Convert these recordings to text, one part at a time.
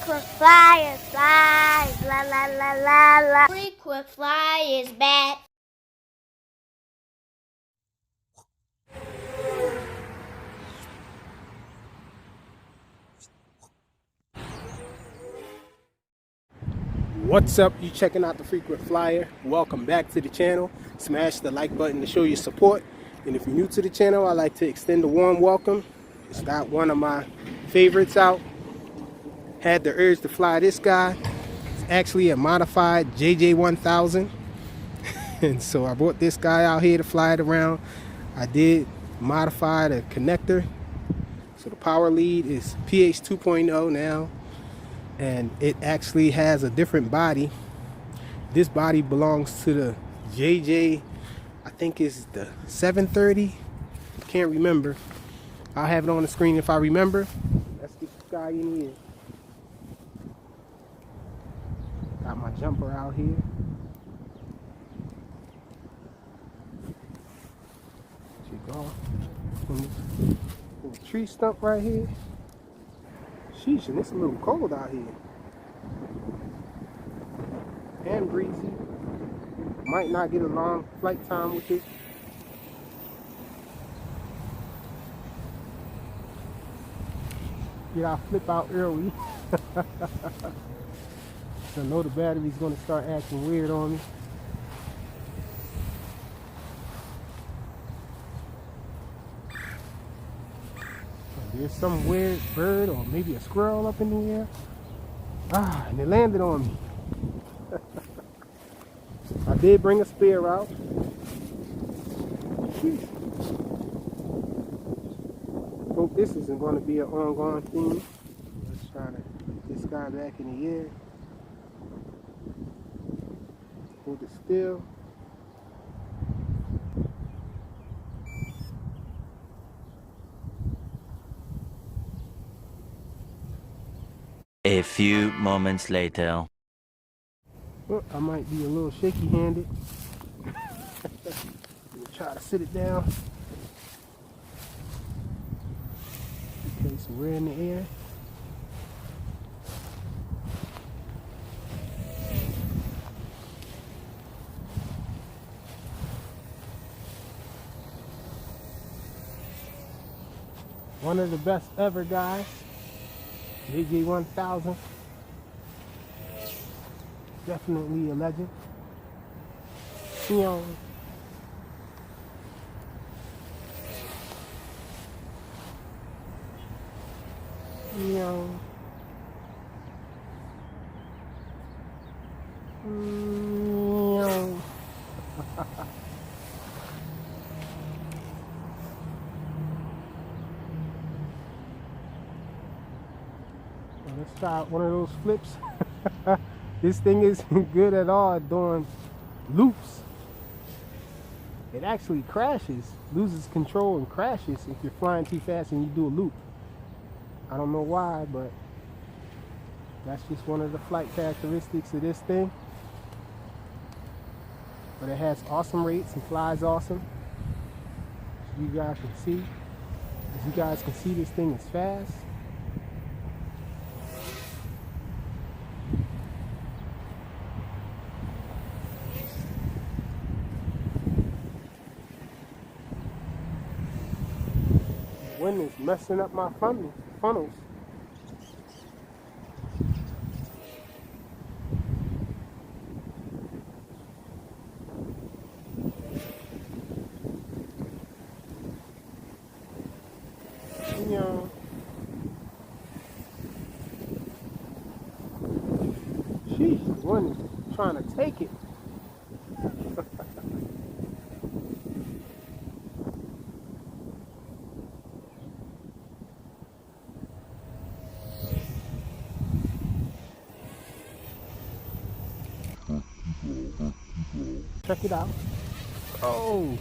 Frequent flyers, flies, la la la la la. Frequent flyers back. What's up? You checking out the Frequent Flyer. Welcome back to the channel. Smash the like button to show your support. And if you're new to the channel, I'd like to extend a warm welcome. It's got one of my favorites out. Had the urge to fly this guy. It's actually a modified JJ1000. And so I brought this guy out here to fly it around. I did modify the connector. So the power lead is PH 2.0 now. And it actually has a different body. This body belongs to the JJ, I think it's the 730. Can't remember. I'll have it on the screen if I remember. Let's get this guy in here. Got my jumper out here. Take off from the tree stump right here. Sheesh, and it's a little cold out here. And breezy. Might not get a long flight time with it. Yeah, I flip out early. So I know the battery's gonna start acting weird on me. There's some weird bird or maybe a squirrel up in the air. Ah, and it landed on me. I did bring a spare out. Hope this isn't going to be an ongoing thing. Let's try to get this guy back in the air. Hold it still. A few moments later. Well, I might be a little shaky-handed. Try to sit it down. Okay, so we're in the air. One of the best ever, guys. JJ1000. Definitely a legend. You know, let's try one of those flips. This thing isn't good at all at doing loops. It actually crashes, loses control and crashes if you're flying too fast and you do a loop. I don't know why, but that's just one of the flight characteristics of this thing. But it has awesome rates and flies awesome. As you guys can see. As you guys can see, this thing is fast. Wind is messing up my funnels. Sheesh, the wind is trying to take it. Check it out. Oh!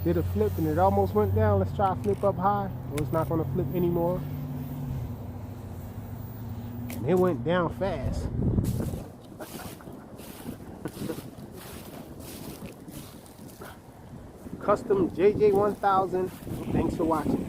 Did a flip and it almost went down. Let's try a flip up high. Well, it's not going to flip anymore. And it went down fast. Custom JJ1000. Thanks for watching.